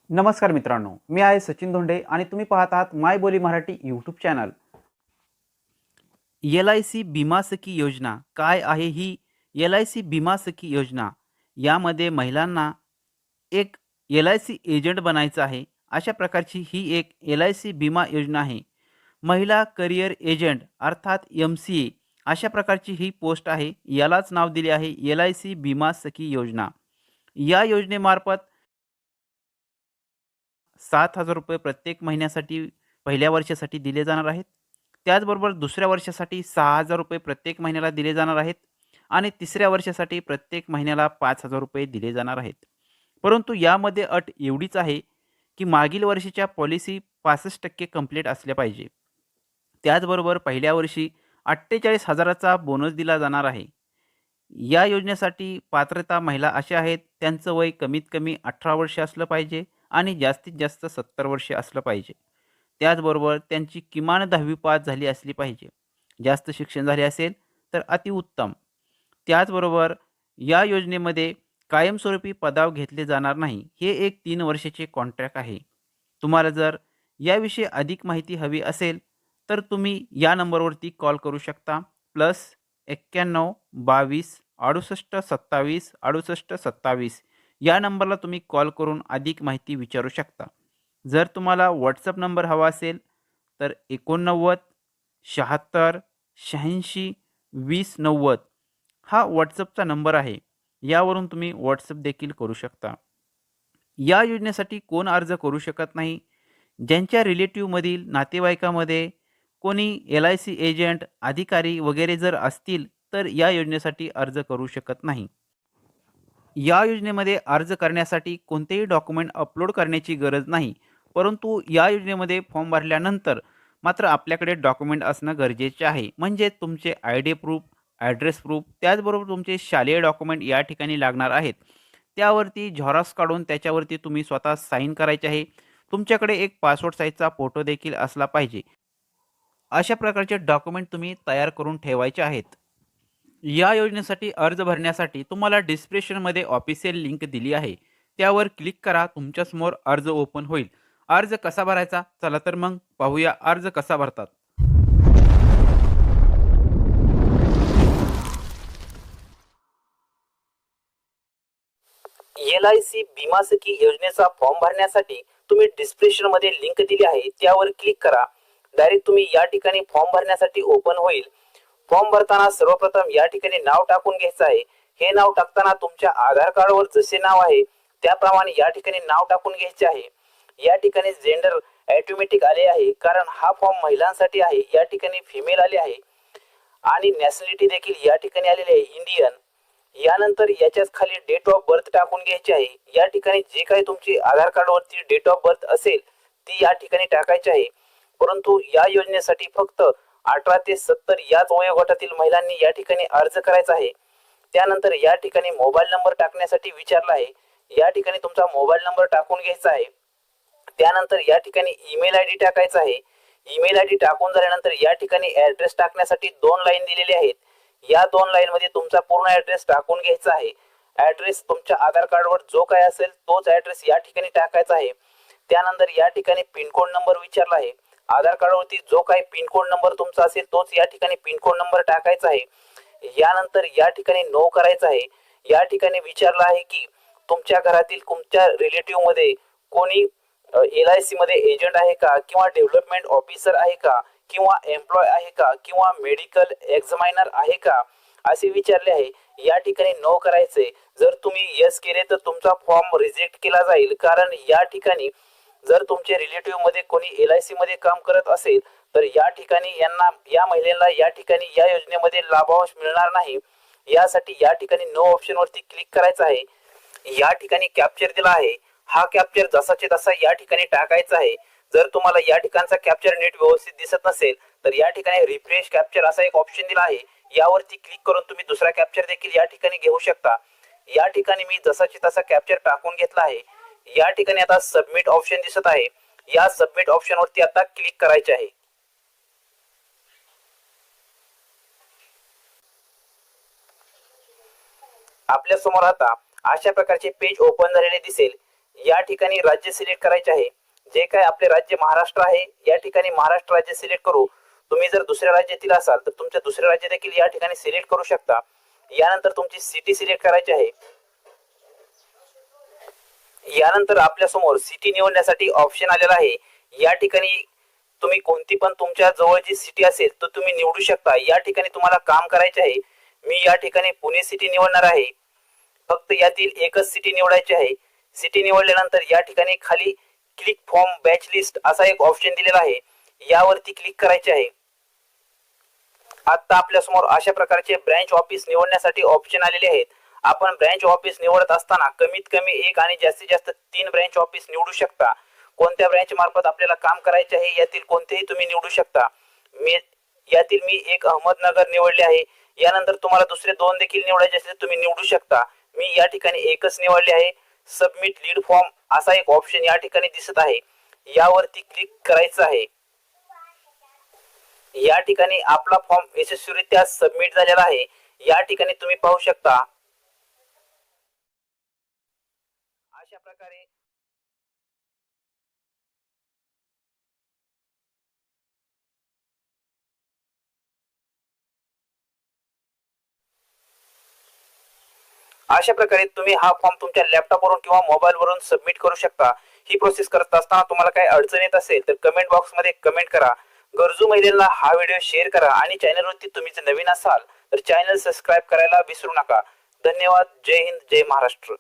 नमस्कार मित्रांनो, मी आहे सचिन धोंडे आणि तुम्ही पाहत आहात माय बोली मराठी यूट्यूब चॅनल। LIC बीमा सखी योजना काय आहे ही? LIC बीमा सखी योजना यामध्ये महिलांना एक LIC एजंट बनायचं आहे। अशा प्रकारची ही एक LIC बीमा योजना आहे। महिला करियर एजंट अर्थात MCA अशा प्रकारची ही पोस्ट आहे। यालाच नाव दिले आहे LIC बीमा सखी योजना। या योजनेमार्फत 7,000 रुपये प्रत्येक महिन्यासाठी पहिल्या वर्षासाठी दिले जाणार आहेत। त्याचबरोबर दुसऱ्या वर्षासाठी 6,000 रुपये प्रत्येक महिन्याला दिले जाणार आहेत आणि तिसऱ्या वर्षासाठी प्रत्येक महिन्याला 5,000 रुपये दिले जाणार आहेत। परंतु यामध्ये अट एवढीच आहे की मागील वर्षीच्या पॉलिसी 65% कंप्लीट असल्या पाहिजे। त्याचबरोबर पहिल्या वर्षी 48,000चा बोनस दिला जाणार आहे। या योजनेसाठी पात्रता महिला अशा आहेत, त्यांचं वय कमीत कमी 18 वर्ष असलं पाहिजे आणि जास्तीत जास्त 70 वर्ष असलं पाहिजे। त्याचबरोबर त्यांची किमान 10वी पास झाली असली पाहिजे। जास्त शिक्षण झाले असेल तर अतिउत्तम। त्याचबरोबर या योजनेमध्ये कायमस्वरूपी पदाव घेतले जाणार नाही। हे एक 3 वर्षाचे कॉन्ट्रॅक्ट आहे। तुम्हाला जर याविषयी अधिक माहिती हवी असेल तर तुम्ही या नंबरवरती कॉल करू शकता +91 22 68 27 68 27 या नंबरला तुम्ही कॉल करून अधिक माहिती विचारू शकता। जर तुम्हाला व्हॉट्सअप नंबर हवा असेल तर 89 76 86 20 90 हा व्हॉट्सअपचा नंबर आहे। यावरून तुम्ही व्हॉट्सअप देखील करू शकता। या योजनेसाठी कोण अर्ज करू शकत नाही? ज्यांच्या रिलेटिव्हमधील नातेवाईकामध्ये कोणी LIC एजंट, अधिकारी वगैरे जर असतील तर या योजनेसाठी अर्ज करू शकत नाही। या योजनेमध्ये अर्ज करण्यासाठी कोणतेही डॉक्युमेंट अपलोड करण्याची गरज नाही। परंतु या योजनेमध्ये फॉर्म भरल्यानंतर मात्र आपल्याकडे डॉक्युमेंट असणं गरजेचे आहे। म्हणजे तुमचे ID प्रूफ, ॲड्रेस प्रूफ, त्याचबरोबर तुमचे शालेय डॉक्युमेंट या ठिकाणी लागणार आहेत। त्यावरती झेरॉक्स काढून त्याच्यावरती तुम्ही स्वतः साइन करायचे आहे। तुमच्याकडे एक पासपोर्ट साइजचा फोटो देखील असला पाहिजे। अशा प्रकारचे डॉक्युमेंट तुम्ही तयार करून ठेवायचे आहेत। या योजनेसाठी अर्ज भरण्यासाठी तुम्हाला डिस्क्रिप्शनमध्ये ऑफिशियल लिंक दिली आहे। त्यावर क्लिक करा, तुमच्यासमोर अर्ज ओपन होईल। अर्ज कसा भरायचा? चला तर मग पाहूया अर्ज कसा भरतात। LIC बीमा सखी योजनेचा फॉर्म भरण्यासाठी तुम्ही डिस्क्रिप्शनमध्ये लिंक दिली आहे, त्यावर क्लिक करा। डायरेक्ट तुम्ही या ठिकाणी फॉर्म भरण्यासाठी ओपन होईल। फॉर्म भरताना सर्वप्रथम या ठिकाणी नाव टाकून घ्यायचं आहे। हे नाव टाकताना तुमच्या आधार कार्डवर जसे नाव आहे त्याप्रमाणे या ठिकाणी नाव टाकून घ्यायचे आहे। या ठिकाणी जेंडर ऑटोमॅटिक आले आहे, कारण हा फॉर्म महिलांसाठी आहे। या ठिकाणी फिमेल आले आहे आणि नॅशनॅलिटी देखील या ठिकाणी आलेली आहे, इंडियन। यानंतर याच्याच खाली डेट ऑफ बर्थ टाकून घ्यायची आहे। या ठिकाणी जे काही तुमची आधार कार्डवरती डेट ऑफ बर्थ असेल ती या ठिकाणी टाकायची आहे। परंतु या योजनेसाठी फक्त 18 ते 70 याच वयोगटातील महिलांनी या ठिकाणी अर्ज करायचा आहे। त्यानंतर या ठिकाणी मोबाईल नंबर टाकण्यासाठी विचारला आहे। या ठिकाणी तुमचा मोबाईल नंबर टाकून घ्यायचा आहे। त्यानंतर या ठिकाणी ईमेल ID टाकायचा आहे। ईमेल ID टाकून झाल्यानंतर या ठिकाणी ॲड्रेस टाकण्यासाठी 2 लाईन दिलेले आहेत। या 2 लाईन मध्ये तुमचा पूर्ण ॲड्रेस टाकून घ्यायचा आहे। ॲड्रेस तुमच्या आधार कार्डवर जो काय असेल तोच ॲड्रेस या ठिकाणी टाकायचा आहे। त्यानंतर या ठिकाणी पिन कोड नंबर विचारला आहे। आधार कार्डवरती जो काही पिन कोड नंबर तुमचा असेल तोच या ठिकाणी पिन कोड नंबर टाकायचा आहे। यानंतर या ठिकाणी नो करायचं आहे। या ठिकाणी विचारलं आहे की तुमच्या घरातील तुमच्या रिलेटिव्ह मध्ये कोणी LIC मध्ये एजंट आहे का, किंवा डेव्हलपमेंट ऑफिसर आहे का, किंवा एम्प्लॉय आहे का, किंवा मेडिकल एक्झामिनर आहे का, असे विचारले आहे। या ठिकाणी नो करायचे। जर तुम्ही यस केले तर तुमचा फॉर्म रिजेक्ट केला जाईल, कारण या ठिकाणी जर तुमचे रिलेटिव्ह मध्ये कोणी LIC मध्ये काम करत असेल तर या ठिकाणी या महिलेला या ठिकाणी या योजनेमध्ये लाभांश मिळणार नाही। यासाठी या ठिकाणी नो ऑप्शन वरती क्लिक करायचं आहे। या ठिकाणी कॅप्चर दिला आहे, हा कॅप्चर जसाचे तसा या ठिकाणी टाकायचा आहे। जर तुम्हाला या ठिकाणचा कॅप्चर नीट व्यवस्थित दिसत नसेल तर या ठिकाणी रिफ्रेश कॅप्चर असा एक ऑप्शन दिला आहे, यावरती क्लिक करून तुम्ही दुसरा कॅप्चर देखील या ठिकाणी घेऊ शकता। या ठिकाणी मी जसाचे तसा कॅप्चर टाकून घेतला आहे। या ठिकाणी आता सबमिट ऑप्शन दिसत आहे। या सबमिट ऑप्शन वरती आता क्लिक करायचे आहे। आपल्या समोर आता अशा प्रकारचे पेज ओपन झालेले दिसेल। या ठिकाणी राज्य सिलेक्ट करायचे आहे. जे काय आपले राज्य महाराष्ट्र आहे या ठिकाणी महाराष्ट्र राज्य सिलेक्ट करू. तुम्ही जर दुसऱ्या राज्यातील असाल तर तुमच्या दुसऱ्या राज्य देखील या ठिकाणी सिलेक्ट करू शकता. यानंतर तुमची सिटी सिलेक्ट करायची आहे. यानंतर आपल्या समोर सिटी निवडण्यासाठी ऑप्शन आलेला आहे. या ठिकाणी तुम्ही कोणती पण तुमच्या जवळची सिटी असेल तर तुम्ही निवडू शकता. या ठिकाणी तुम्हाला काम करायचे आहे. मी या ठिकाणी पुणे सिटी निवडणार आहे. फक्त यातील एकच सिटी निवडायची आहे. सिटी निवडल्यानंतर या ठिकाणी खाली क्लिक फॉर्म बॅच लिस्ट असा एक ऑप्शन दिलेला आहे. यावरती क्लिक करायचे आहे. आता आपल्या समोर अशा प्रकारचे ब्रँच ऑफिस निवडण्यासाठी ऑप्शन आलेले आहेत. आपण ब्रँच ऑफिस निवडत असताना कमीत कमी एक आणि जास्तीत जास्त 3 ब्रँच ऑफिस निवडू शकता. कोणत्या ब्रँच मार्फत आपल्याला काम करायचे आहे यातील कोणतेही तुम्ही निवडू शकता. यातील मी एक अहमदनगर निवडले आहे. यानंतर तुम्हाला दुसरे 2 देखील निवडायचे असेल तर तुम्ही निवडू शकता. मी या ठिकाणी एकच निवडले आहे. सबमिट लीड फॉर्म असा एक ऑप्शन या ठिकाणी दिसत आहे. यावरती क्लिक करायचं आहे. या ठिकाणी आपला फॉर्म यशस्वीरित्या सबमिट झालेला आहे. या ठिकाणी तुम्ही पाहू शकता. अशा प्रकारे तुम्ही हा फॉर्म तुमच्या लॅपटॉपवरून किंवा मोबाईलवरून सबमिट करू शकता. ही प्रोसेस करत असताना तुम्हाला काही अडचण येत असेल तर कमेंट बॉक्स मध्ये कमेंट करा. गरजू महिलांना हा व्हिडिओ शेअर करा आणि चॅनलवरती तुम्ही जर नवीन असाल तर चॅनल सबस्क्राईब करायला विसरू नका. धन्यवाद. जय हिंद, जय महाराष्ट्र.